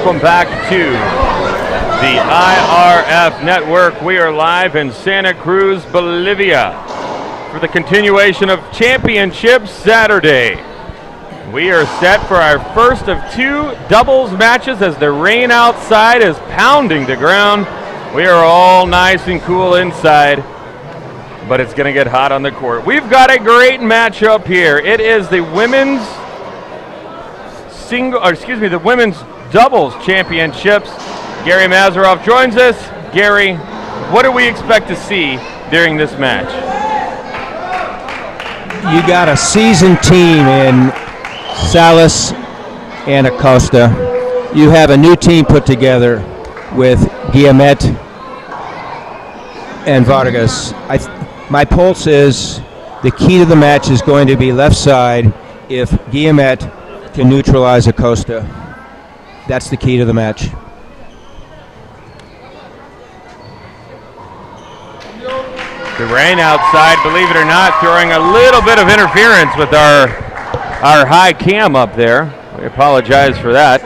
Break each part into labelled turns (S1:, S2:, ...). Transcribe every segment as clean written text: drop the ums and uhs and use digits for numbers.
S1: welcome back to the IRF Network. We are live in Santa Cruz, Bolivia for the continuation of Championships Saturday. We are set for our first of two doubles matches as the rain outside is pounding the ground. We are all nice and cool inside, but it's going to get hot on the court. We've got a great matchup here. It is the women's the women's doubles championships. Gary Mazarov joins us. Gary, what do we expect to see during this match?
S2: You got a seasoned team in Salas and Acosta. You have a new team put together with Guillemette and Vargas. My pulse is the key to the match is going to be left side if Guillemette can neutralize Acosta. That's the key to the match.
S1: The rain outside, believe it or not, throwing a little bit of interference with our high cam up there. We apologize for that.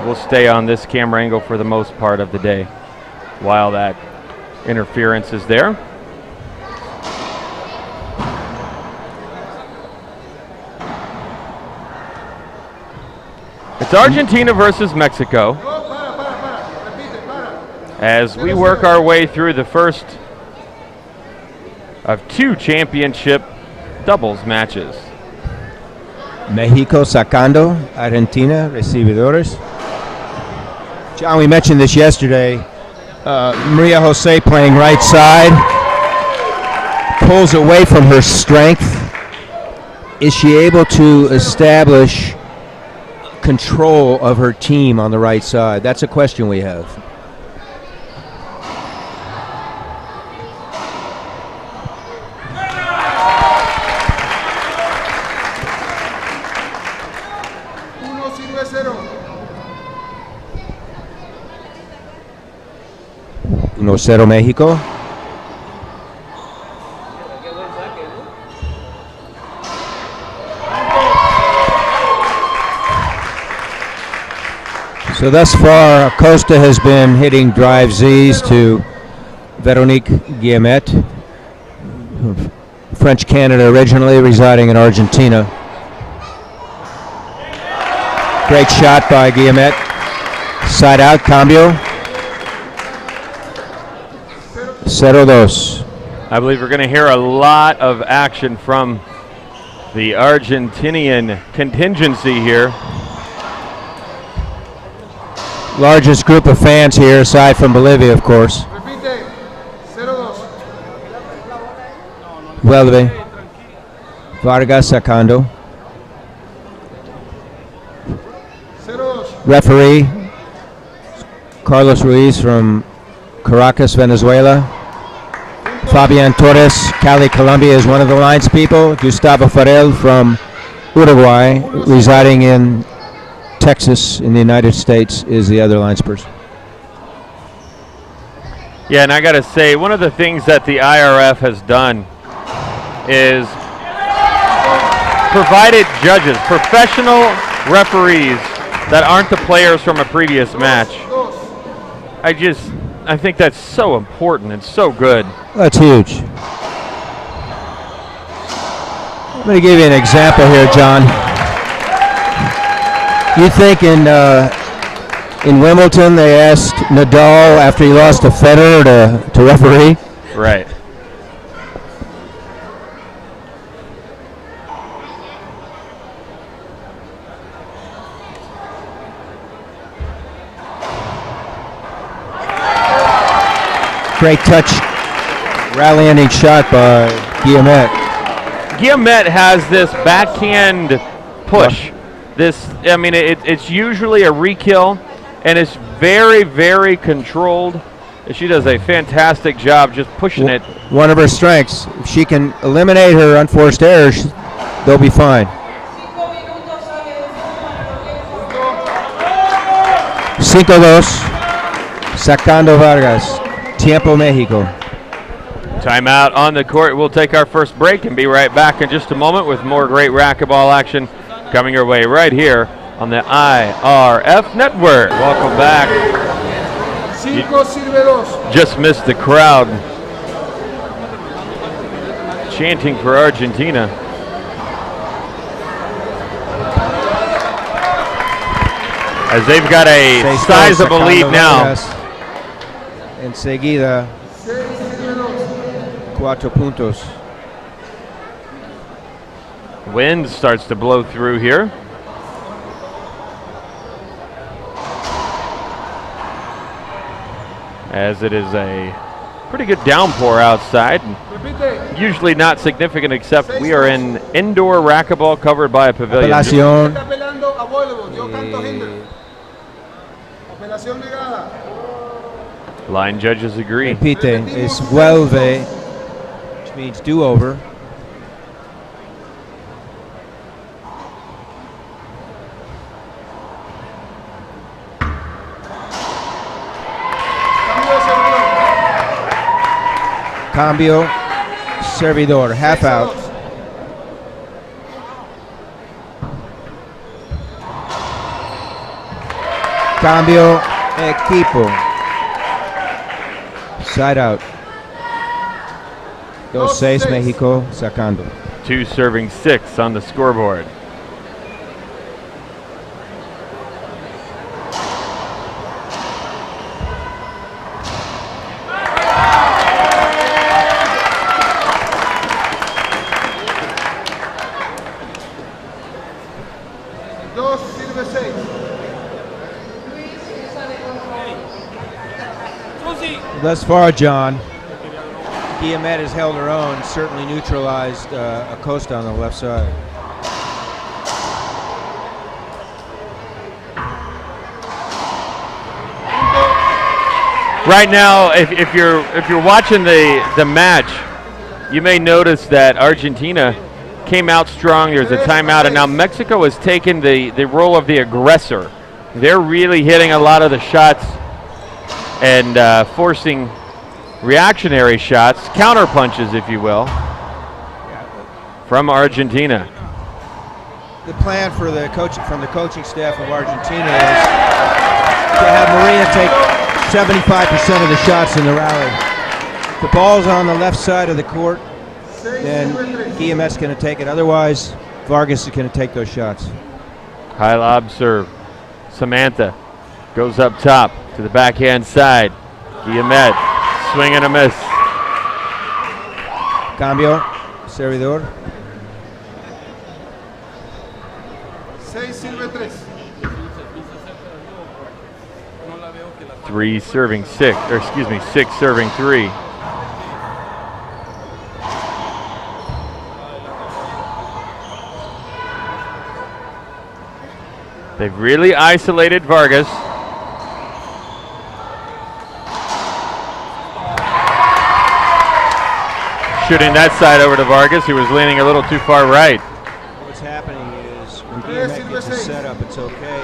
S1: We'll stay on this camera angle for the most part of the day while that interference is there. It's Argentina versus Mexico as we work our way through the first of two championship doubles matches.
S2: Mexico sacando, Argentina recibidores. John, we mentioned this yesterday. Maria Jose playing right side, pulls away from her strength. Is she able to establish control of her team on the right side? That's a question we have. Uno cero Mexico. So thus far, Acosta has been hitting drive Z's to Veronique Guillemette, French Canada originally, residing in Argentina. Great shot by Guillemette. Side out, cambio. 0-2.
S1: I believe we're going to hear a lot of action from the Argentinian contingency here.
S2: Largest group of fans here, aside from Bolivia, of course. Vuelve. Vargas sacando. Referee, Carlos Ruiz from Caracas, Venezuela. Fabian Torres, Cali, Colombia, is one of the lines people. Gustavo Farel from Uruguay, residing in Texas in the United States, is the other linesperson.
S1: Yeah, and I got to say, one of the things that the IRF has done is provided judges, professional referees that aren't the players from a previous match. I think that's so important and so good.
S2: That's huge. I'm going to give you an example here, John. You think in Wimbledon they asked Nadal after he lost to Federer to referee?
S1: Right.
S2: Great touch, rally-ending shot by Guillemette.
S1: Guillemette has this backhand push. It's usually a re-kill, and it's very, very controlled. She does a fantastic job just pushing it.
S2: One of her strengths. If she can eliminate her unforced errors, they'll be fine. 5-2. Sacando Vargas. Tiempo Mexico.
S1: Timeout on the court. We'll take our first break and be right back in just a moment with more great racquetball action coming your way right here on the IRF Network. Welcome back. You just missed the crowd chanting for Argentina. As they've got a sizable lead now.
S2: Enseguida, 4 puntos.
S1: Wind starts to blow through here. As it is a pretty good downpour outside. Usually not significant, except we are in indoor racquetball covered by a pavilion. Line judges agree.
S2: Repite, es vuelve, which means do-over. Cambio, servidor, half out. Cambio, equipo. Side out. 2-6 Mexico sacando.
S1: 2 serving 6 on the scoreboard.
S2: Thus far, John, Guillemette has held her own, certainly neutralized Acosta on the left side.
S1: Right now, if you're watching the match, you may notice that Argentina came out strong. There's a timeout, and now Mexico has taken the role of the aggressor. They're really hitting a lot of the shots and forcing reactionary shots, counter punches, if you will, from Argentina.
S2: The plan for the from the coaching staff of Argentina is to have Maria take 75% of the shots in the rally. The ball's on the left side of the court, then Guillemette's going to take it. Otherwise, Vargas is going to take those shots.
S1: High lob serve. Samantha goes up top to the backhand side. Guillemette, swing and a miss.
S2: Cambio, servidor.
S1: 3 serving 6, or excuse me, 6 serving 3. They've really isolated Vargas. Shooting that side over to Vargas, who was leaning a little too far right.
S2: What's happening is when Guillemette gets a setup, it's okay.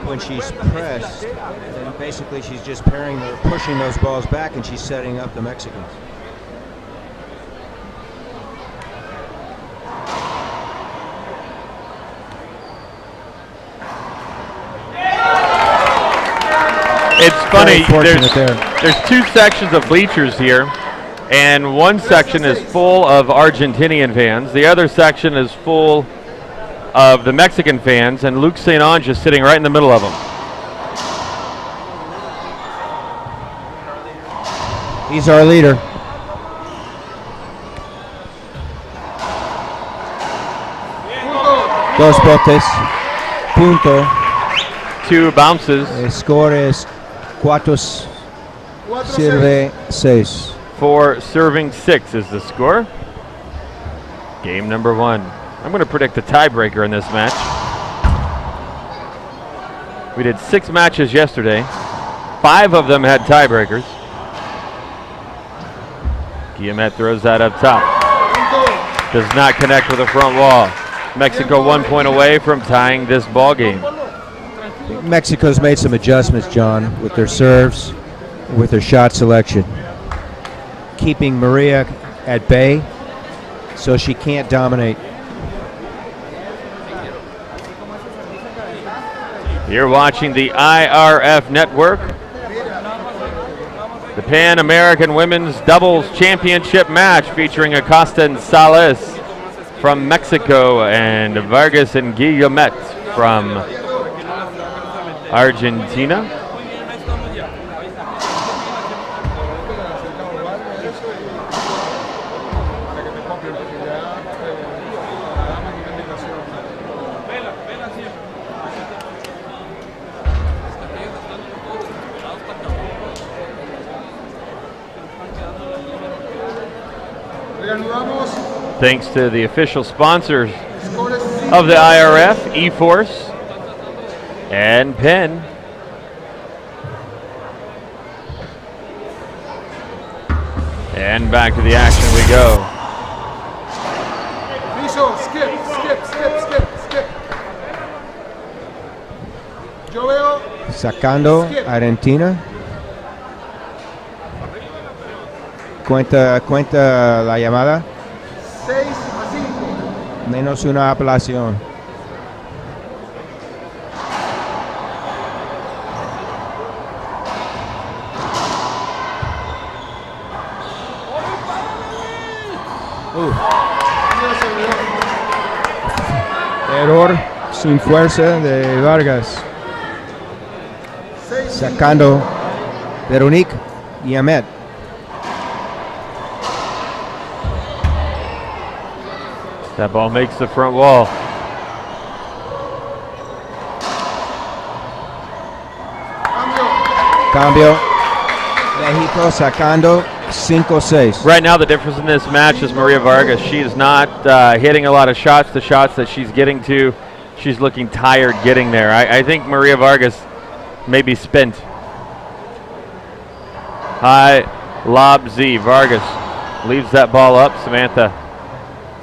S2: When she's pressed, then basically she's just pairing or pushing those balls back, and she's setting up the Mexicans.
S1: It's funny, there's 2 sections of bleachers here, and one section is full of Argentinian fans. The other section is full of the Mexican fans, and Luke St. Ange is sitting right in the middle of them.
S2: He's our leader. Dos botes, punto.
S1: 2 bounces.
S2: El score is 4 sirve 6.
S1: 4 serving 6 is the score. Game number 1. I'm going to predict a tiebreaker in this match. We did 6 matches yesterday. 5 of them had tiebreakers. Guillemette throws that up top. Does not connect with the front wall. Mexico 1 point away from tying this ball game.
S2: Mexico's made some adjustments, John, with their serves, with their shot selection, keeping Maria at bay so she can't dominate.
S1: You're watching the IRF Network, the Pan American Women's Doubles Championship match featuring Acosta and Salas from Mexico and Vargas and Guillemette from Argentina. Thanks to the official sponsors of the IRF, eForce and Penn. And back to the action we go.
S2: Sacando Argentina. Cuenta la llamada. 6-5. Menos una apelación. Error sin fuerza de Vargas. Sacando Veronique y Ahmed.
S1: That ball makes the front wall.
S2: Cambio. Mexico sacando 5-6.
S1: Right now the difference in this match is Maria Vargas. She is not hitting a lot of shots. The shots that she's getting to, she's looking tired getting there. I think Maria Vargas may be spent. High lob Z. Vargas leaves that ball up. Samantha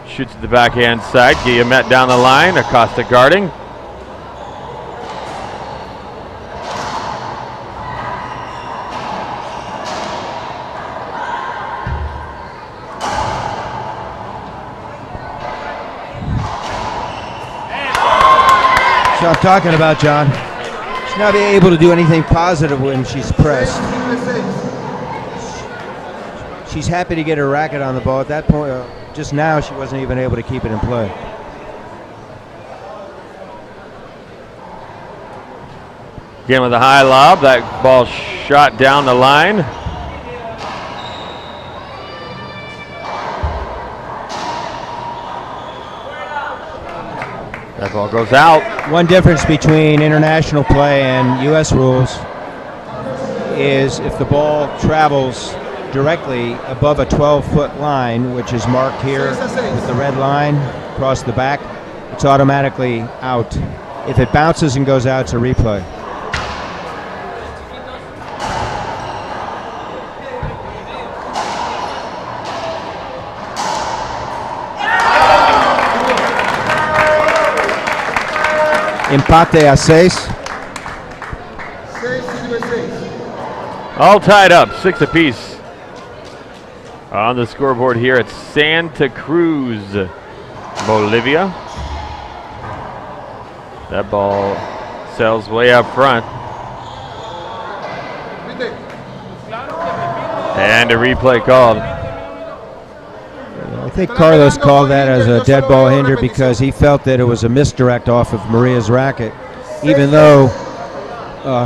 S1: shoots at the backhand side. Guillemette down the line. Acosta guarding.
S2: So I'm talking about, John. She's not being able to do anything positive when she's pressed. She's happy to get her racket on the ball. At that point, just now, she wasn't even able to keep it in play.
S1: Again with a high lob. That ball shot down the line. That ball goes out.
S2: One difference between international play and U.S. rules is if the ball travels directly above a 12-foot line, which is marked here with the red line across the back, it's automatically out. If it bounces and goes out, it's a replay. Empate a 6.
S1: All tied up, 6 apiece. On the scoreboard here at Santa Cruz, Bolivia. That ball sails way up front. And a replay called.
S2: I think Carlos called that as a dead ball hinder because he felt that it was a misdirect off of Maria's racket, even though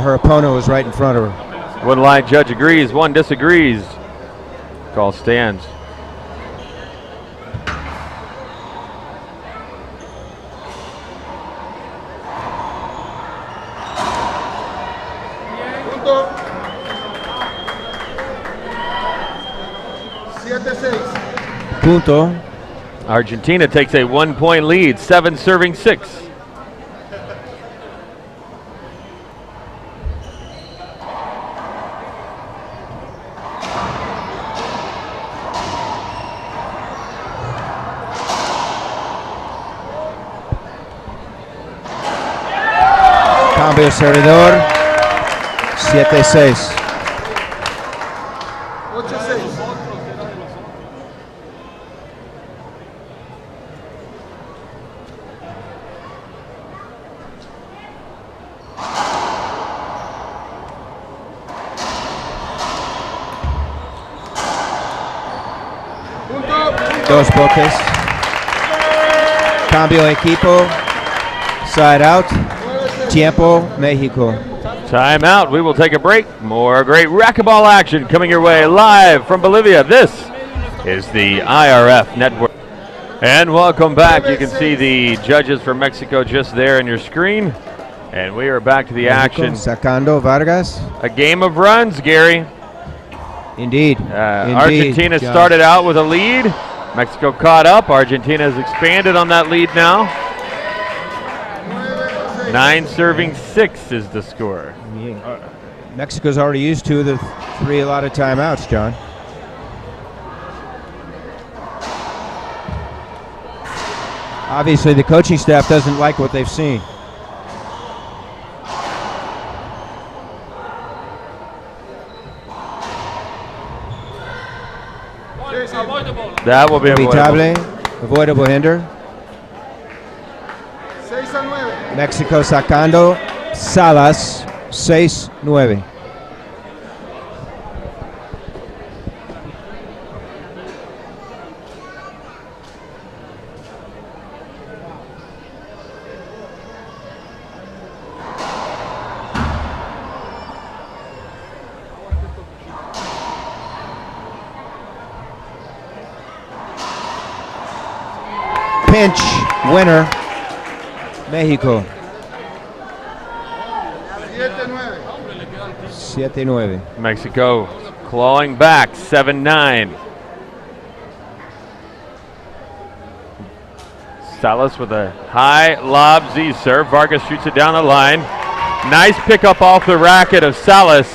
S2: her opponent was right in front of her.
S1: One line judge agrees, one disagrees. Call stands.
S2: Punto.
S1: Argentina takes a 1-point lead, 7 serving 6.
S2: Cambio servidor. 7-6. Dos botes. Cambio equipo. Side out. Tiempo, Mexico.
S1: Time out. We will take a break. More great racquetball action coming your way live from Bolivia. This is the IRF Network. And welcome back. You can see the judges from Mexico just there on your screen. And we are back to the action.
S2: Sacando Vargas.
S1: A game of runs, Gary.
S2: Indeed.
S1: Argentina started out with a lead. Mexico caught up. Argentina has expanded on that lead now. 9 serving 6 is the score.
S2: Mexico's already used 2 of the 3 allotted timeouts, John. Obviously, the coaching staff doesn't like what they've seen.
S1: That will be avoidable.
S2: Avoidable hinder. Mexico sacando Salas 6-9. Pinch winner, Mexico. 7-9.
S1: Mexico clawing back, 7-9. Salas with a high lob Z serve. Vargas shoots it down the line. Nice pickup off the racket of Salas.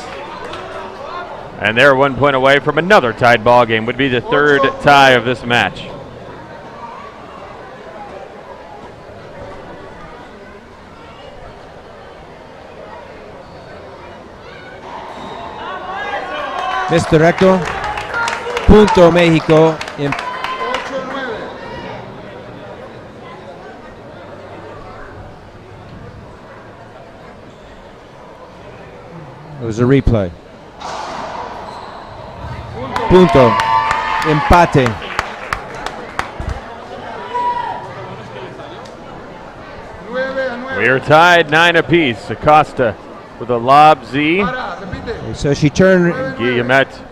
S1: And they're 1 point away from another tied ball game. Would be the 3rd tie of this match.
S2: Mr. Recto, punto Mexico. It was a replay. Punto. Empate.
S1: We are tied 9 apiece. Acosta with a lob Z.
S2: So she turned.
S1: Guillemette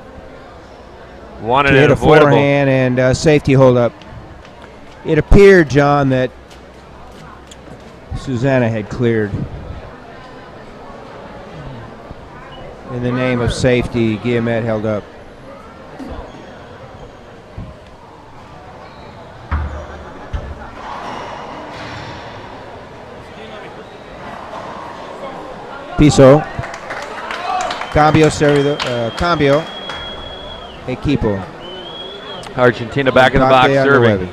S1: wanted
S2: hit
S1: an
S2: a
S1: avoidable
S2: forehand and safety hold up. It appeared, John, that Susanna had cleared. In the name of safety, Guillemette held up. Piso. Cambio, cambio. Equipo.
S1: Argentina back in the box serving.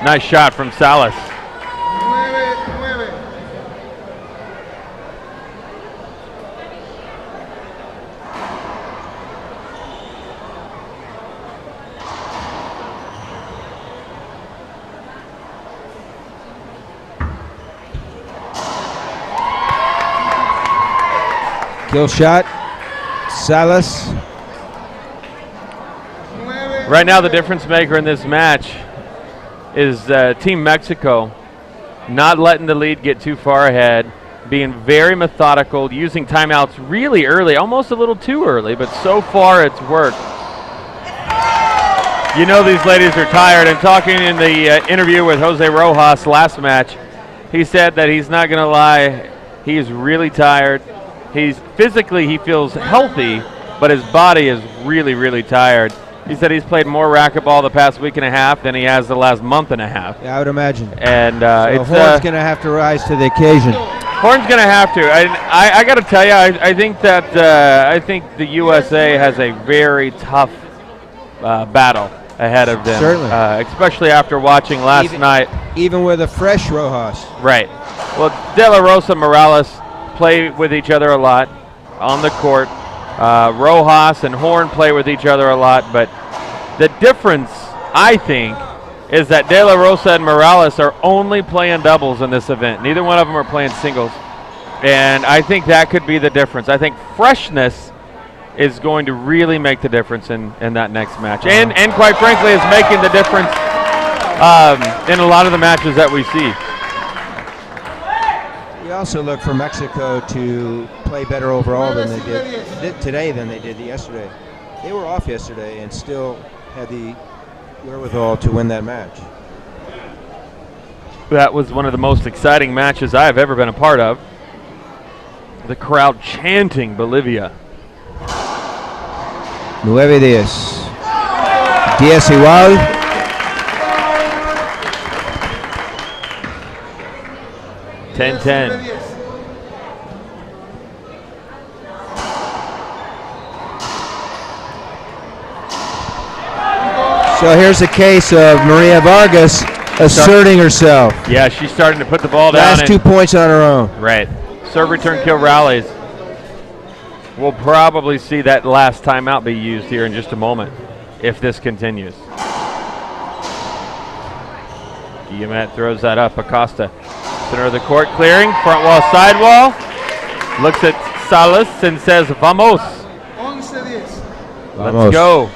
S1: Nice shot from Salas.
S2: Kill shot. Salas.
S1: Right now, the difference maker in this match is Team Mexico not letting the lead get too far ahead, being very methodical, using timeouts really early, almost a little too early, but so far it's worked. You know these ladies are tired, and talking in the interview with Jose Rojas last match, he said that he's not going to lie, he is really tired. He feels healthy, but his body is really, really tired. He said he's played more racquetball the past week and a half than he has the last month and a half.
S2: Yeah, I would imagine.
S1: And
S2: so Horn's going to have to rise to the occasion.
S1: Horn's going to have to. I got to tell you, I think that the USA has a very tough battle ahead of them.
S2: Certainly.
S1: Especially after watching last night.
S2: Even with a fresh Rojas.
S1: Right. Well, De La Rosa Morales play with each other a lot on the court. Rojas and Horn play with each other a lot, but the difference, I think, is that De La Rosa and Morales are only playing doubles in this event. Neither one of them are playing singles. And I think that could be the difference. I think freshness is going to really make the difference in that next match. And quite frankly, is making the difference in a lot of the matches that we see.
S2: We also look for Mexico to play better overall than they did today than they did yesterday. They were off yesterday and still had the wherewithal to win that match.
S1: That was one of the most exciting matches I've ever been a part of. The crowd chanting Bolivia.
S2: 9-10. 10 igual.
S1: Ten.
S2: So here's a case of Maria Vargas asserting herself.
S1: Yeah, she's starting to put the ball down.
S2: Last 2 points on her own.
S1: Right. Serve, return, kill rallies. We'll probably see that last timeout be used here in just a moment if this continues. Guillemette throws that up. Acosta. Center of the court clearing. Front wall, side wall. Looks at Salas and says, Vamos. Let's go.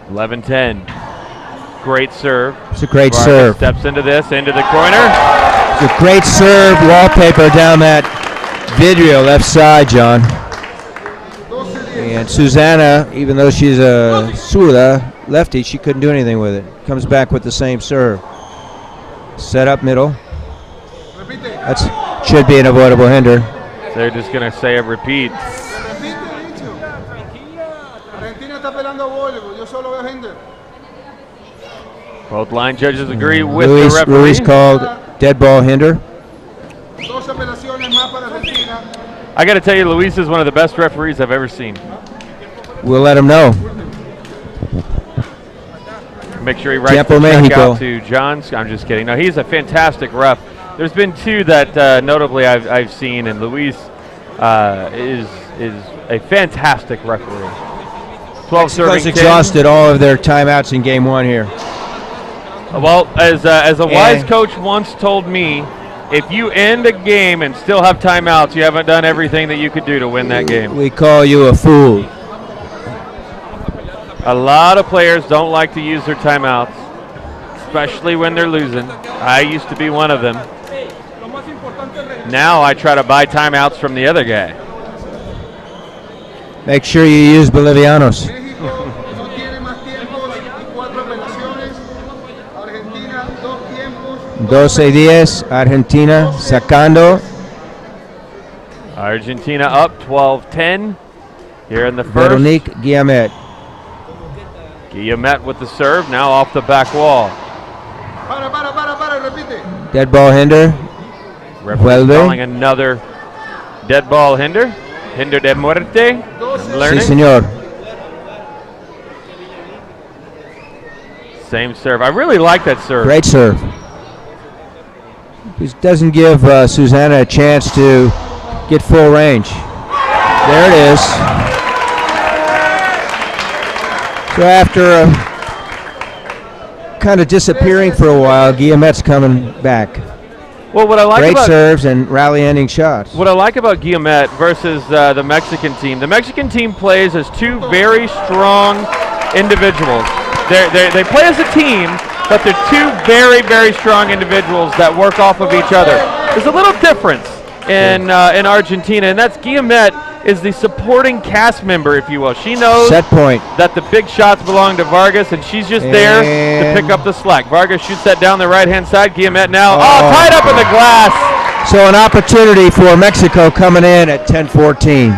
S1: 11-10. Great serve.
S2: It's a great
S1: Vargas
S2: serve.
S1: Steps into this, into the corner.
S2: It's a great serve, wallpaper down that video left side, John. And Susanna, even though she's a zurda, lefty, she couldn't do anything with it. Comes back with the same serve. Set up middle. That should be an avoidable hinder.
S1: They're just going to say a repeat. Both line judges agree with the referee.
S2: Luis called dead ball hinder.
S1: I got to tell you, Luis is one of the best referees I've ever seen.
S2: We'll let him know.
S1: Make sure he writes the check out to John. I'm just kidding. No, he's a fantastic ref. There's been two that notably I've seen, and Luis is a fantastic referee. 12 serving.
S2: Mexico's exhausted all of their timeouts in game one here.
S1: Well, as a wise coach once told me, if you end a game and still have timeouts, you haven't done everything that you could do to win that game.
S2: We call you a fool.
S1: A lot of players don't like to use their timeouts, especially when they're losing. I used to be one of them. Now I try to buy timeouts from the other guy.
S2: Make sure you use Bolivianos. 12-10, Argentina sacando.
S1: Argentina up 12-10 here in the first.
S2: Veronique Guillemette.
S1: Guillemette with the serve, now off the back wall.
S2: Dead ball hinder.
S1: Referee calling another dead ball hinder. Hinder de muerte.
S2: Sí, señor.
S1: Same serve. I really like that serve.
S2: Great serve. He doesn't give Susanna a chance to get full range. There it is. So after kind of disappearing for a while, Guillemotte's coming back.
S1: Well, what I like
S2: great
S1: about
S2: serves and rally-ending shots.
S1: What I like about Guillemette versus the Mexican team plays as two very strong individuals. They play as a team, but they're two very, very strong individuals that work off of each other. There's a little difference in Argentina, and that's Guillemette is the supporting cast member, if you will. She knows
S2: set point
S1: that the big shots belong to Vargas, and she's just there to pick up the slack. Vargas shoots that down the right-hand side. Guillemette now, tied up in the glass.
S2: So an opportunity for Mexico coming in at 10-14.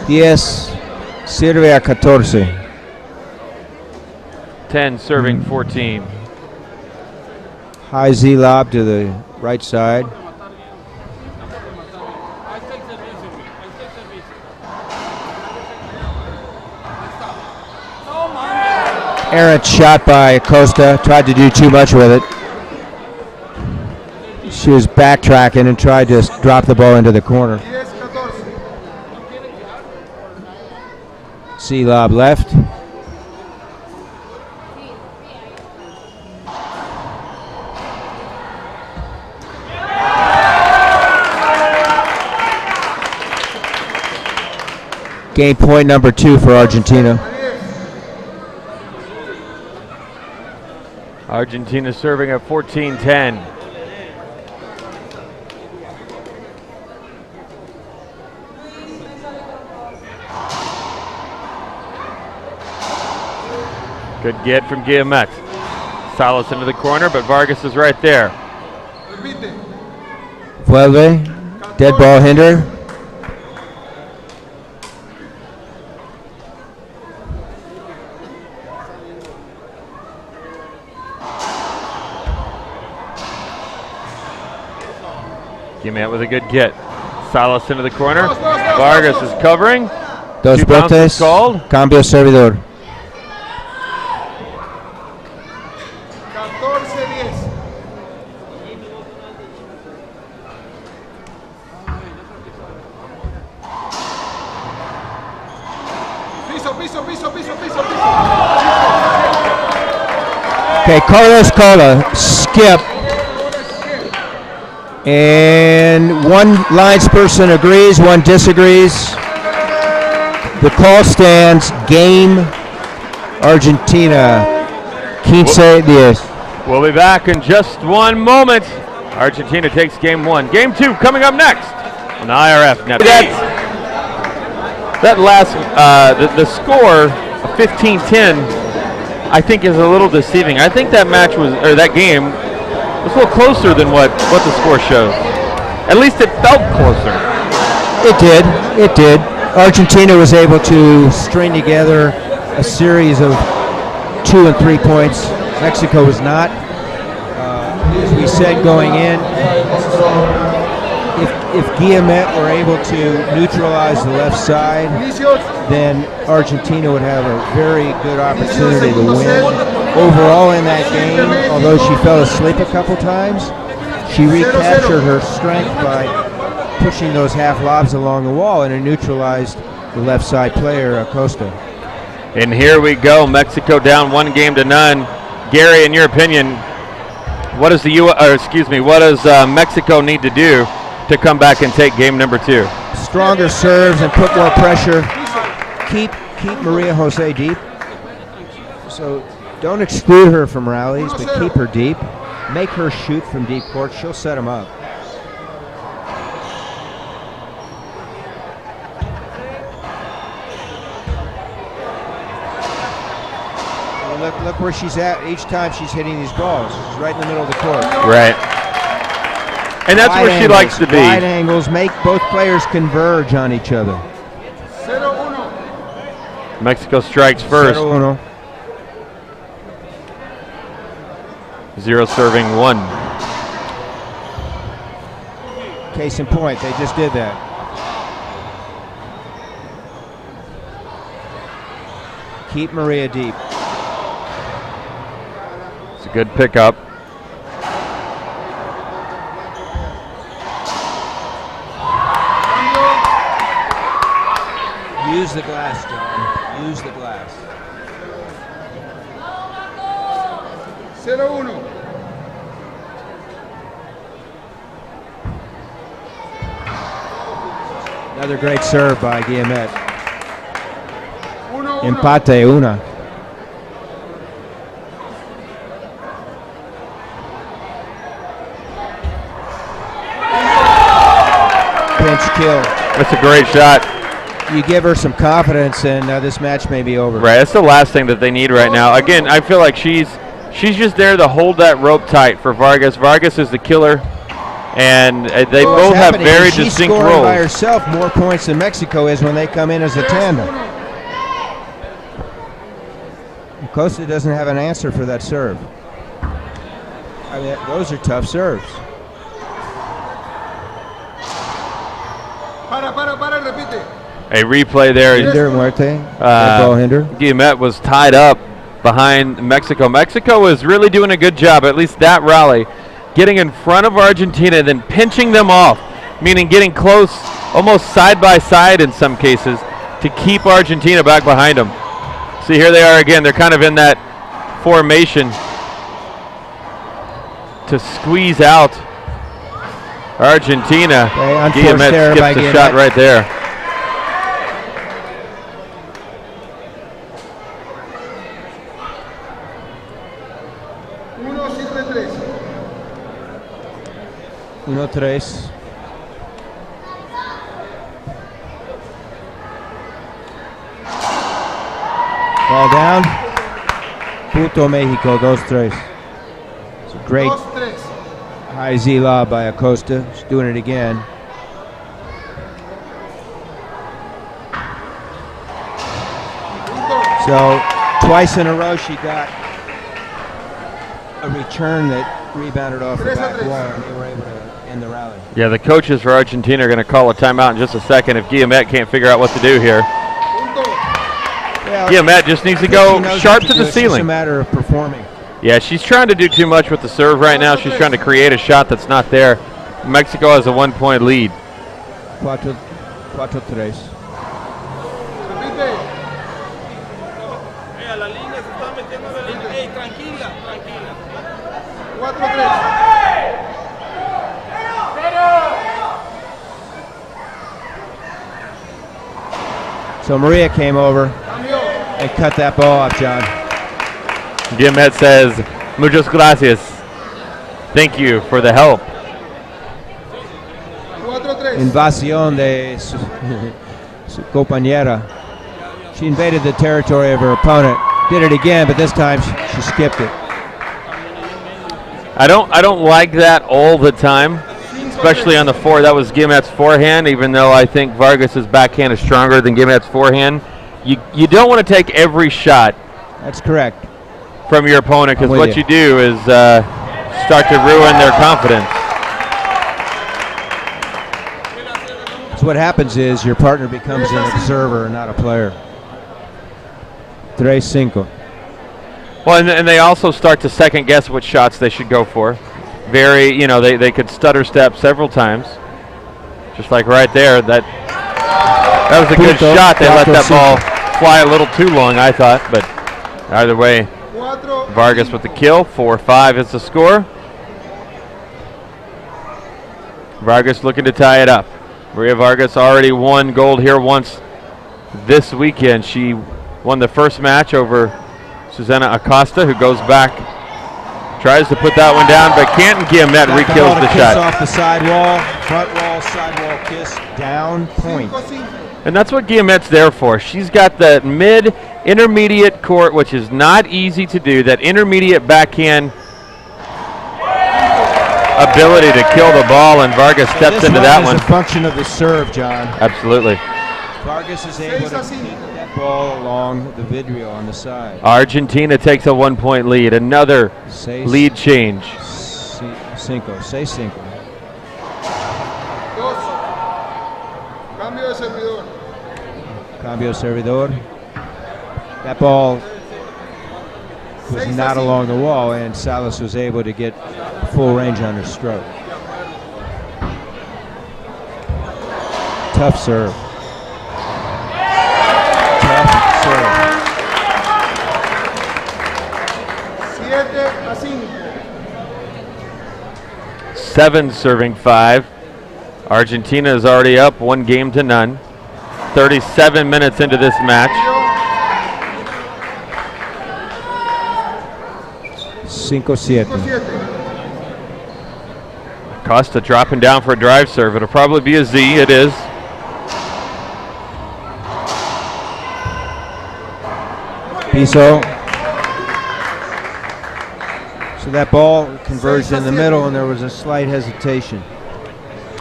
S2: 10 sirve a 14.
S1: 10 serving 14.
S2: High Z lob to the right side. Errant shot by Acosta. Tried to do too much with it. She was backtracking and tried to drop the ball into the corner. C lob left. Game point number 2 for Argentina.
S1: Argentina serving at 14-10. Good get from Guillemette. Salas into the corner, but Vargas is right there.
S2: Vuelve. Dead ball hinder.
S1: Guillemette with a good get. Salas into the corner. Vargas is covering.
S2: Dos
S1: Two bounces
S2: botes.
S1: called.
S2: Cambio servidor. Okay, Carlos called a skip. And one linesperson agrees, one disagrees. The call stands. Game Argentina. 15-10.
S1: We'll be back in just one moment. Argentina takes game 1. Game 2 coming up next on the IRF Network. That last, the score of 15-10, I think is a little deceiving. I think that match was, or that game was a little closer than what the score shows. At least it felt closer.
S2: It did. It did. Argentina was able to string together a series of 2 and 3 points. Mexico was not. As we said going in, if Guillemette were able to neutralize the left side, then Argentina would have a very good opportunity to win. Overall in that game, although she fell asleep a couple times, she recaptured her strength by pushing those half lobs along the wall, and it neutralized the left side player, Acosta.
S1: And here we go, Mexico down 1-0. Gary, in your opinion, what does what does Mexico need to do to come back and take game number 2?
S2: Stronger serves and put more pressure. Keep Maria Jose deep. So don't exclude her from rallies, but keep her deep. Make her shoot from deep court. She'll set them up. Look where she's at each time she's hitting these balls. She's right in the middle of the court.
S1: Right. And that's where she likes to be.
S2: Wide angles, make both players converge on each other.
S1: Mexico strikes first.
S2: 0-1.
S1: 0 serving 1.
S2: Case in point, they just did that. Keep Maria deep.
S1: It's a good pickup.
S2: Use the glass, John. Use the glass.
S3: 0-1.
S2: Another great serve by Guillemette. Empate una. Pinch kill.
S1: That's a great shot.
S2: You give her some confidence, and this match may be over.
S1: Right, that's the last thing that they need right now. Again, I feel like she's just there to hold that rope tight for Vargas. Vargas is the killer, and they both have very distinct
S2: she's scoring
S1: roles.
S2: by herself more points than Mexico is when they come in as a tandem. Costa doesn't have an answer for that serve. I mean, those are tough serves.
S1: A replay there.
S2: Hinder, Muerte. Ball hinder.
S1: Guillemette was tied up behind Mexico. Mexico is really doing a good job, at least that rally, getting in front of Argentina, then pinching them off, meaning getting close, almost side by side in some cases, to keep Argentina back behind them. See, here they are again. They're kind of in that formation to squeeze out Argentina.
S2: Okay,
S1: Guillemette skips the shot right there.
S2: 1-3. Ball down. Punto Mexico, 2-3. It's a great high Z lob by Acosta. She's doing it again. So twice in a row she got a return that rebounded off the back wall, and they were able to end the rally.
S1: Yeah, the coaches for Argentina are going to call a timeout in just a second if Guillemette can't figure out what to do here.
S2: Well,
S1: Guillemette just needs to go sharp to the
S2: It's
S1: ceiling.
S2: just a matter of performing.
S1: Yeah, she's trying to do too much with the serve right now. She's trying to create a shot that's not there. Mexico has a 1-point lead.
S2: 4-3. So Maria came over and cut that ball off, John.
S1: Guillemette says, muchas gracias. Thank you for the help.
S2: Invasión de su compañera. She invaded the territory of her opponent. Did it again, but this time she skipped it.
S1: I don't like that all the time, especially on the forehand. That was Guillemotte's forehand, even though I think Vargas's backhand is stronger than Guillemotte's forehand. You don't want to take every shot.
S2: That's correct.
S1: From your opponent, because what you do is start to ruin their confidence.
S2: So what happens is your partner becomes an observer, not a player. 3-5.
S1: Well, and they also start to second guess what shots they should go for. They could stutter step several times. Just like right there, that was a good shot. They let that ball fly a little too long, I thought, but either way, Vargas with the kill. 4-5 is the score. Vargas looking to tie it up. Maria Vargas already won gold here once this weekend. She won the first match over Susana Acosta, who goes back, tries to put that one down, but can't, and Guillemette re-kills the shot.
S2: Off the sidewall, front wall, sidewall kiss, down point.
S1: And that's what Guillemette's there for. She's got the mid-intermediate court, which is not easy to do, that intermediate backhand ability to kill the ball, and Vargas steps into that one.
S2: This is a function of the serve, John.
S1: Absolutely.
S2: Vargas is able to keep that ball along the vidrio on the side.
S1: Argentina takes a 1-point lead. Another lead change.
S2: Cinco. Cambio servidor. That ball was not along the wall, and Salas was able to get full range on her stroke. Tough serve.
S1: 7 serving 5. Argentina is already up 1-0. 37 minutes into this match.
S2: 5-7.
S1: Costa dropping down for a drive serve. It'll probably be a Z. It is.
S2: Piso. So that ball converged in the middle, and there was a slight hesitation.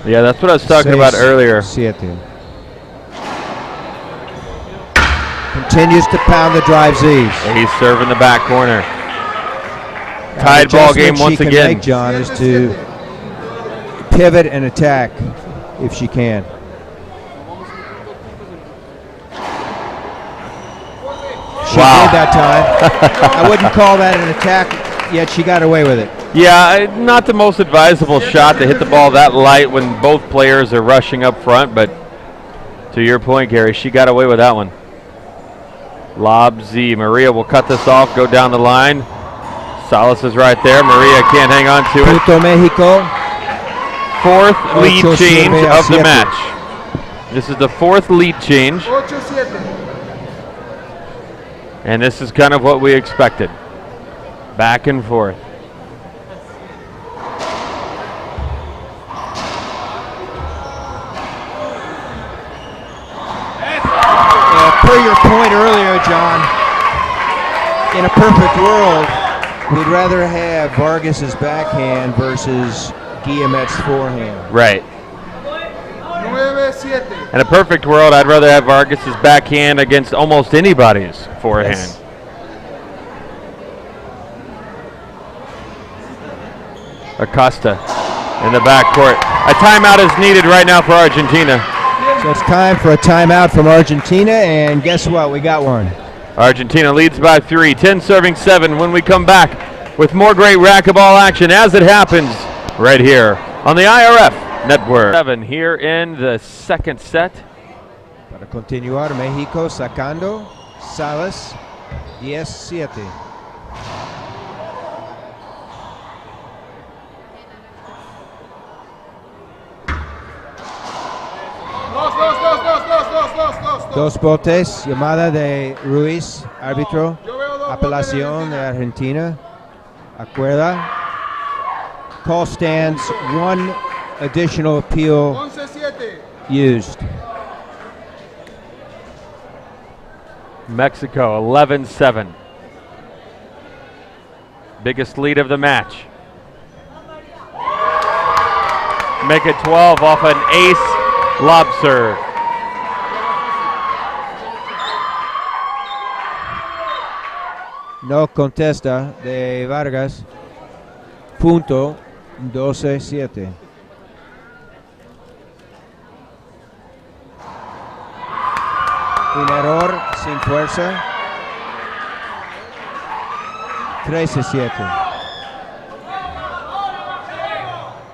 S1: Yeah, that's what I was talking about earlier.
S2: 7. Continues to pound the drive Z's.
S1: He's serving the back corner. Tied ball game once again.
S2: Make, John, is to pivot and attack if she can. She did that time. I wouldn't call that an attack, yet she got away with it.
S1: Yeah, not the most advisable shot to hit the ball that light when both players are rushing up front, but to your point, Gary, she got away with that one. Lob Z. Maria will cut this off, go down the line. Salas is right there. Maria can't hang on to it.
S2: Punto Mexico.
S1: 4th lead change of the match. This is the 4th lead change. And this is kind of what we expected. Back and forth.
S2: per your point earlier, John, in a perfect world, we'd rather have Vargas's backhand versus Guillemets' forehand.
S1: Right. In a perfect world, I'd rather have Vargas's backhand against almost anybody's forehand.
S2: Yes.
S1: Acosta in the backcourt. A timeout is needed right now for Argentina.
S2: So it's time for a timeout from Argentina, and guess what? We got one.
S1: Argentina leads by 3, 10 serving 7. When we come back with more great racquetball action as it happens right here on the IRF Network. 7 here in the second set.
S2: Para continuar, México sacando, Salas 10-7. Dos botes, llamada de Ruiz, árbitro, apelación de Argentina, acuerda. Call stands, one additional appeal used.
S1: Mexico 11-7. Biggest lead of the match. Make it 12 off an ace lob serve.
S2: No contesta de Vargas. Punto 12-7. Un error sin fuerza. 13-7.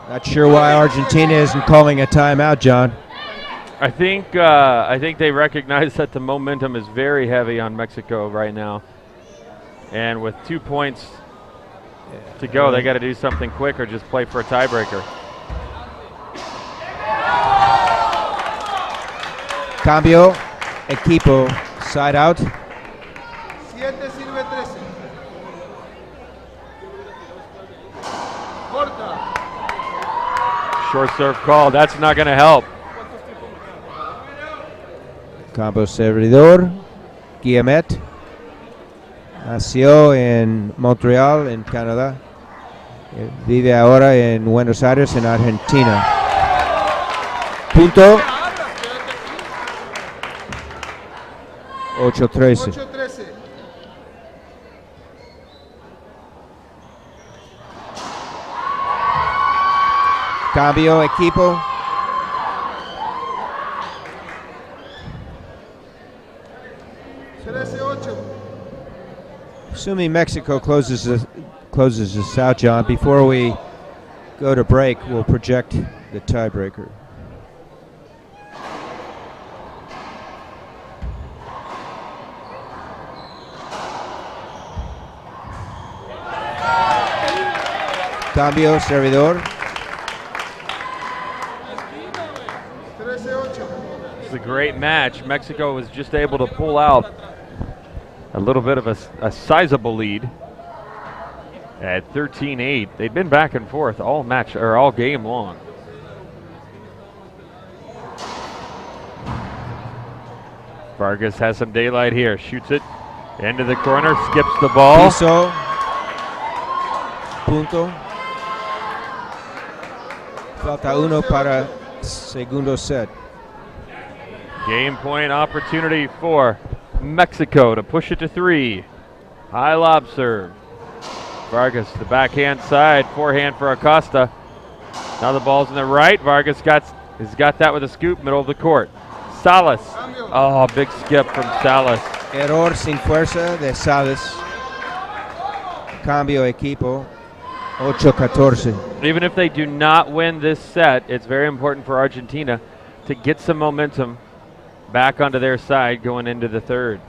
S2: Not sure why Argentina isn't calling a timeout, John.
S1: I think they recognize that the momentum is very heavy on Mexico right now. And with 2 points to go, they got to do something quick or just play for a tiebreaker.
S2: Cambio, equipo, side out.
S3: 7 sirve 13. Corta.
S1: Short serve call. That's not going to help.
S2: Cambio servidor, Guillemet. Nació en Montreal, en Canadá. Vive ahora en Buenos Aires, en Argentina. Punto 8-13.
S3: 8-13.
S2: Cambio equipo. Assuming Mexico closes this out, John, before we go to break, we'll project the tiebreaker. Cambio, servidor.
S3: 13-8.
S1: It's a great match. Mexico was just able to pull out a little bit of a sizable lead at 13-8. They've been back and forth all match or all game long. Vargas has some daylight here. Shoots it into the corner, skips the ball.
S2: Piso. Punto. Falta uno para segundo set.
S1: Game point opportunity for Mexico to push it to 3. High lob serve. Vargas, the backhand side, forehand for Acosta. Now the ball's in the right. Vargas has got that with a scoop, middle of the court. Salas. Oh, big skip from Salas.
S2: Error sin fuerza de Salas. Cambio equipo. 8-14.
S1: Even if they do not win this set, it's very important for Argentina to get some momentum back onto their side going into the third.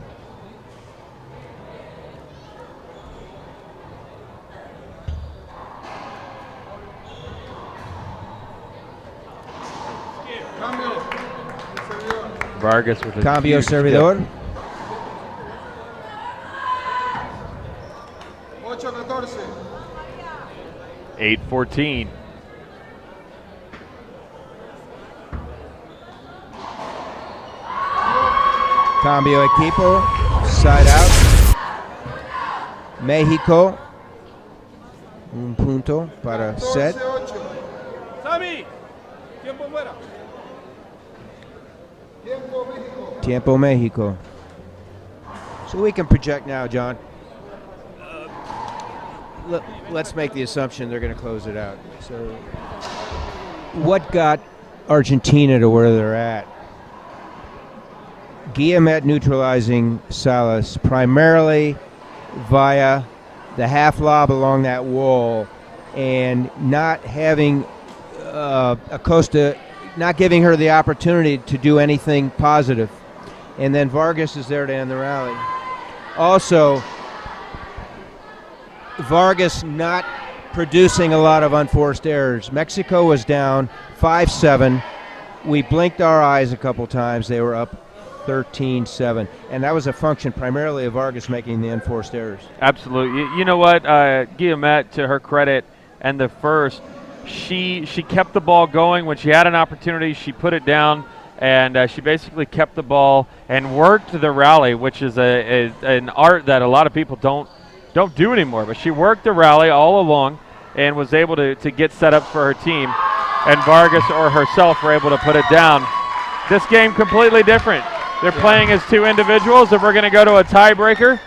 S1: Vargas with a
S2: Cambio
S1: huge
S2: servidor.
S1: skip.
S3: 8-14.
S1: 8-14.
S2: Cambio equipo, side out. México, un punto para set.
S3: 14-8.
S4: Sami, tiempo fuera.
S3: Tiempo México.
S2: Tiempo Mexico. So we can project now, John. Let's make the assumption they're going to close it out. So, what got Argentina to where they're at? Guillemette neutralizing Salas primarily via the half lob along that wall, and not having Acosta, not giving her the opportunity to do anything positive. And then Vargas is there to end the rally. Also, Vargas not producing a lot of unforced errors. Mexico was down 5-7. We blinked our eyes a couple times. They were up 13-7. And that was a function primarily of Vargas making the unforced errors.
S1: Absolutely. You know what, Guillemette, to her credit, and the first, she kept the ball going. When she had an opportunity, she put it down, and she basically kept the ball and worked the rally, which is an art that a lot of people don't do anymore. But she worked the rally all along and was able to get set up for her team, and Vargas or herself were able to put it down. This game completely different. They're playing as two individuals, and we're going to go to a tiebreaker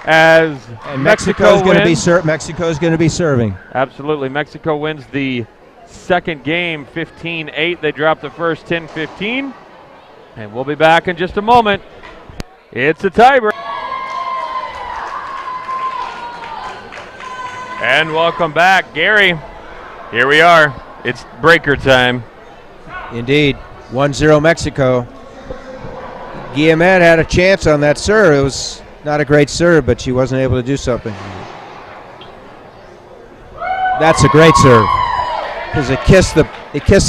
S1: as
S2: Mexico's going to be Mexico's going to be serving.
S1: Absolutely. Mexico wins the second game 15-8. They dropped the first 10-15. And we'll be back in just a moment. It's a tiebreaker. And welcome back, Gary. Here we are. It's breaker time.
S2: Indeed. 1-0 Mexico. Guillemette had a chance on that serve. It was not a great serve, but she wasn't able to do something. That's a great serve, because it kissed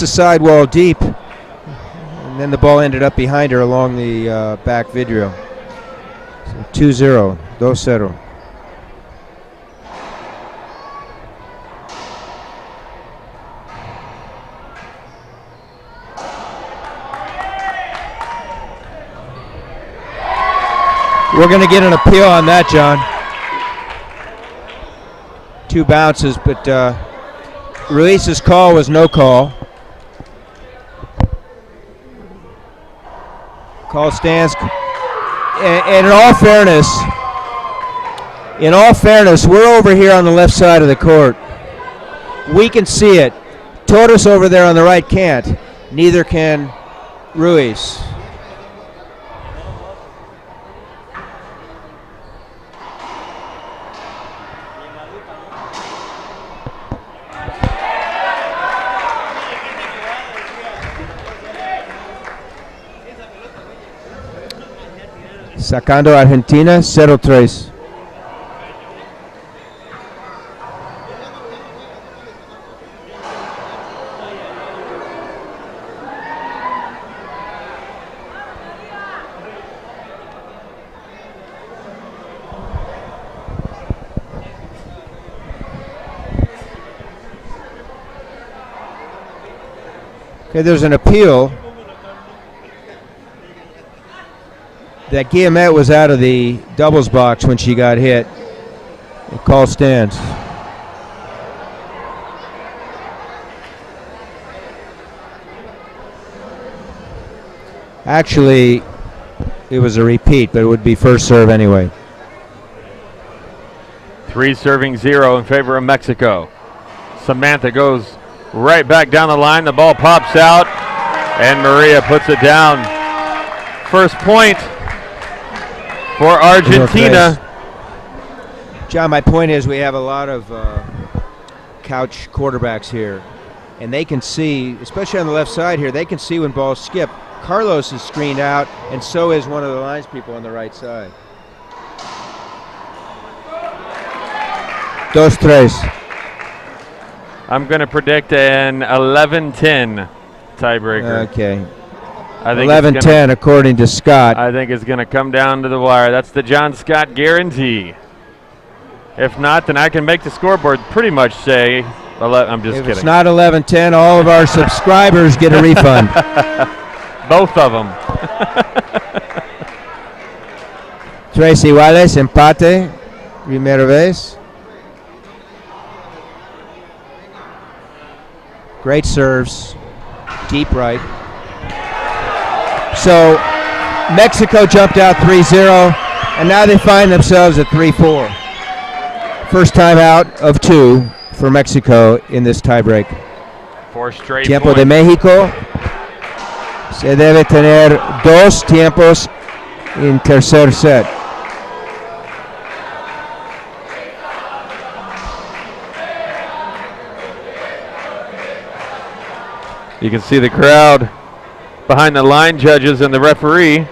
S2: the sidewall deep, and then the ball ended up behind her along the back video. So 2-0, 2-0. We're going to get an appeal on that, John. 2 bounces, but Ruiz's call was no call. Call stands. And in all fairness, we're over here on the left side of the court. We can see it. Torres over there on the right can't. Neither can Ruiz. Sacando Argentina 0-3. Okay, there's an appeal that Guillemette was out of the doubles box when she got hit. The call stands. Actually, it was a repeat, but it would be first serve anyway.
S1: 3 serving 0 in favor of Mexico. Samantha goes right back down the line. The ball pops out, and Maria puts it down. First point for Argentina.
S2: John, my point is we have a lot of couch quarterbacks here, and they can see, especially on the left side here, they can see when balls skip. Carlos is screened out, and so is one of the lines people on the right side. 2-3.
S1: I'm going to predict an 11-10 tiebreaker.
S2: Okay.
S1: 11-10
S2: according to Scott.
S1: I think it's going to come down to the wire. That's the John Scott guarantee. If not, then I can make the scoreboard pretty much say 11. I'm just
S2: kidding.
S1: If
S2: it's not 11-10, all of our subscribers get a refund.
S1: Both of them.
S2: Tres iguales, empate. Primera vez. Great serves. Deep right. So Mexico jumped out 3-0, and now they find themselves at 3-4. First time out of 2 for Mexico in this tiebreak.
S1: 4 straight
S2: Tiempo
S1: points.
S2: de México. Se debe tener 2 tiempos en tercer set.
S1: You can see the crowd behind the line judges and the referee.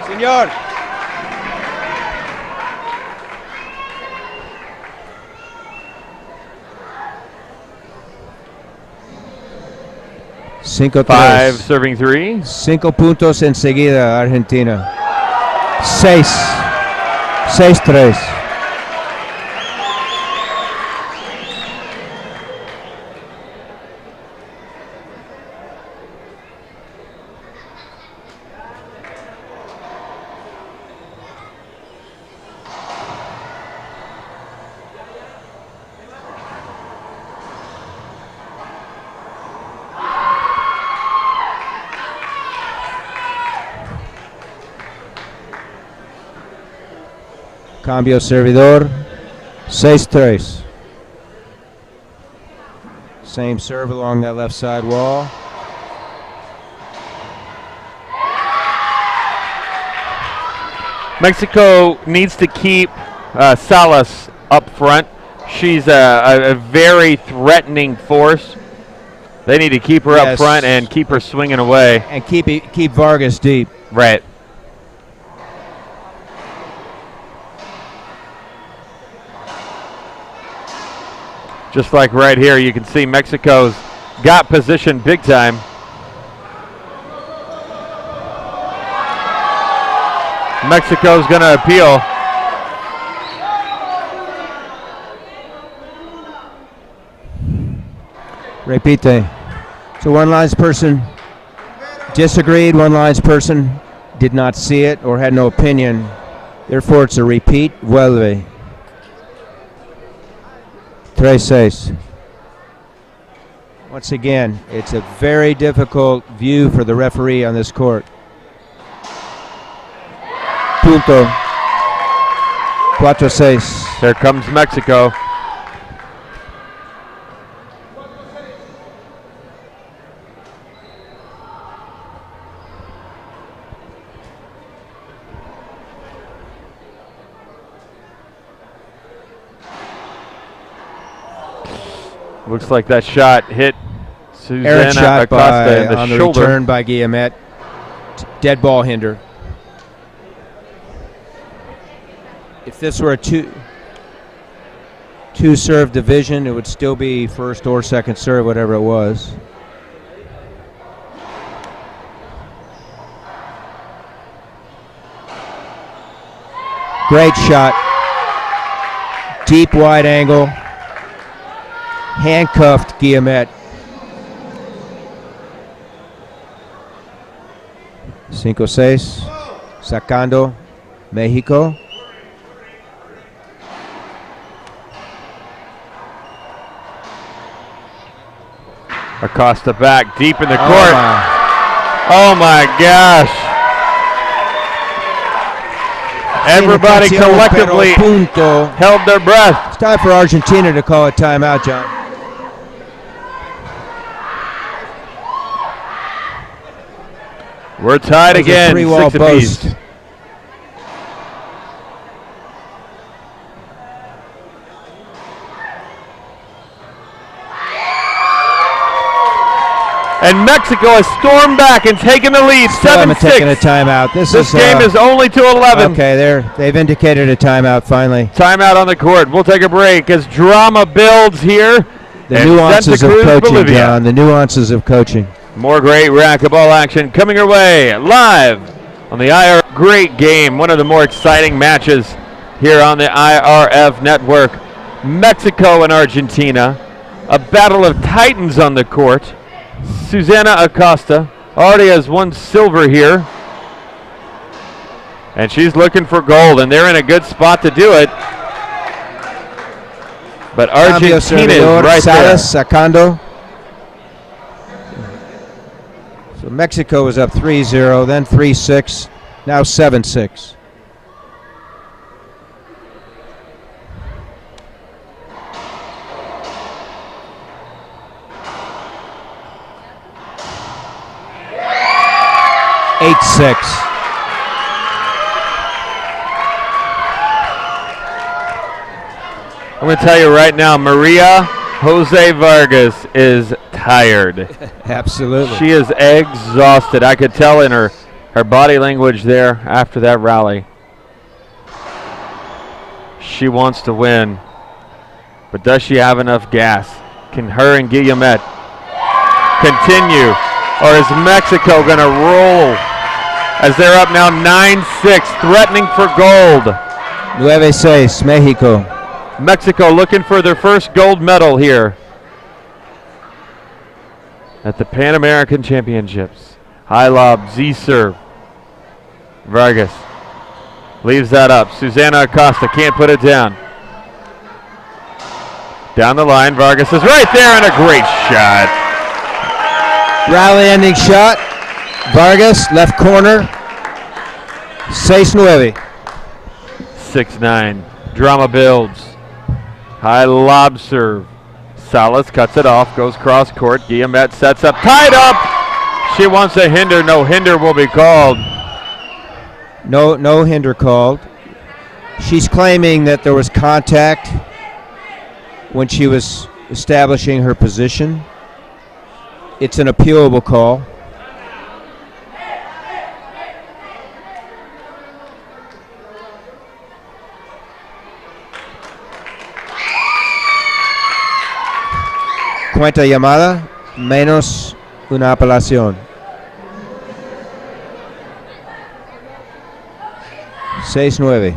S2: Señor. Cinco
S1: 5
S2: tres.
S1: serving 3.
S2: 5 puntos enseguida, Argentina. 6. 6-3. Cambio servidor. 6-3. Same serve along that left side wall.
S1: Mexico needs to keep Salas up front. She's a very threatening force. They need to keep her up
S2: Yes.
S1: front and keep her swinging away.
S2: And keep Vargas deep.
S1: Right. Just like right here, you can see Mexico's got position big time. Mexico's going to appeal.
S2: Repite. So one lines person disagreed, one lines person did not see it or had no opinion. Therefore, it's a repeat. Vuelve. 3-6. Once again, it's a very difficult view for the referee on this court. Punto. 4-6.
S1: Here comes Mexico. Looks like that shot hit
S2: Errant
S1: Susana
S2: shot
S1: Acosta in the
S2: on the
S1: shoulder.
S2: return by Guillemette. Dead ball hinder. If this were a two serve division, it would still be first or second serve, whatever it was. Great shot. Deep wide angle. Handcuffed Guillemette. 5-6. Sacando Mexico.
S1: Acosta back deep in the court. Oh my gosh. Everybody collectively held their breath.
S2: It's time for Argentina to call a timeout, John.
S1: We're tied again, 6 apiece. And Mexico has stormed back and taken the lead, 7-6.
S2: Taking a timeout. This
S1: game is only to 11.
S2: Okay, they've indicated a timeout finally.
S1: Timeout on the court. We'll take a break as drama builds here.
S2: The nuances of coaching,
S1: Bolivia.
S2: John. The nuances of coaching.
S1: More great racquetball action coming your way live on the IR. Great game. One of the more exciting matches here on the IRF network. Mexico and Argentina. A battle of titans on the court. Susana Acosta already has won silver here. And she's looking for gold, and they're in a good spot to do it. But Argentina is right there.
S2: Sacando. So Mexico was up 3-0, then 3-6, now 7-6.
S1: I'm going to tell you right now, Maria Jose Vargas is tired.
S2: Absolutely.
S1: She is exhausted. I could tell in her body language there after that rally. She wants to win, but does she have enough gas? Can her and Guillemette continue, or is Mexico going to roll as they're up now 9-6, threatening for gold?
S2: 9-6, Mexico.
S1: Mexico looking for their first gold medal here at the Pan American Championships. High lob, Z-serve. Vargas leaves that up. Susana Acosta can't put it down. Down the line, Vargas is right there and a great shot.
S2: Rally ending shot. Vargas, left corner. 6-9.
S1: 6-9. Drama builds. High lob serve. Salas cuts it off, goes cross court. Guillemette sets up, tied up. She wants a hinder. No hinder will be called.
S2: No hinder called. She's claiming that there was contact when she was establishing her position. It's an appealable call. Cuenta llamada, menos una apelación. 6-9.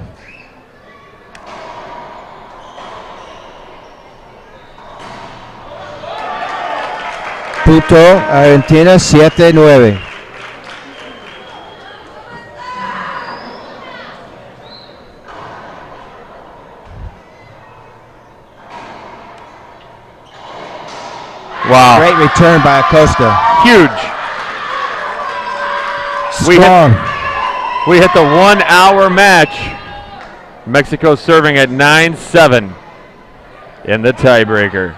S2: Punto Argentina 7-9.
S1: Wow.
S2: Great return by Acosta.
S1: Huge.
S2: Strong.
S1: We hit the 1 hour match. Mexico serving at 9-7 in the tiebreaker.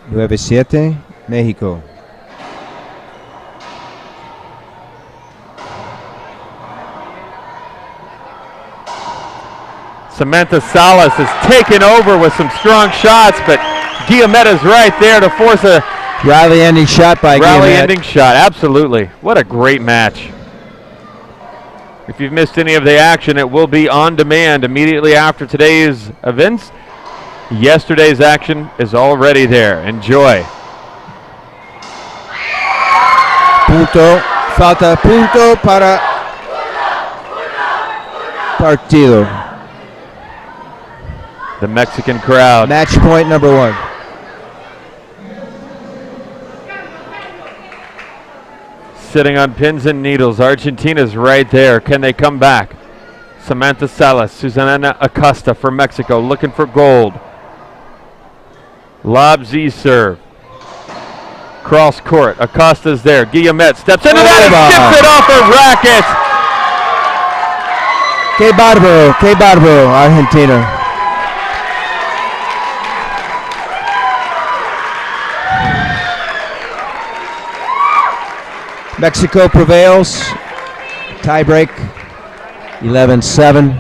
S2: Nueve siete, Mexico.
S1: Samantha Salas is taken over with some strong shots, but Guillemette is right there to force a
S2: rally-ending shot by Guillemette.
S1: Rally-ending shot, absolutely. What a great match. If you've missed any of the action, it will be on demand immediately after today's events. Yesterday's action is already there. Enjoy.
S2: Punto, falta punto para partido.
S1: The Mexican crowd.
S2: Match point number 1.
S1: Sitting on pins and needles. Argentina's right there. Can they come back? Samantha Salas, Susana Acosta for Mexico, looking for gold. Lob Z serve. Cross court. Acosta's there. Guillemette steps into that and tips it off her racket.
S2: Que bárbaro, Argentina. Mexico prevails. Tiebreak, 11-7.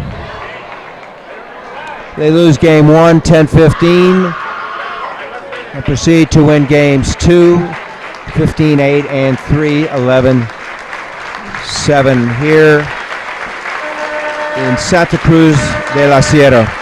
S2: They lose game 1, 10-15, and proceed to win games 2, 15-8, and 3, 11-7 here in Santa Cruz de la Sierra.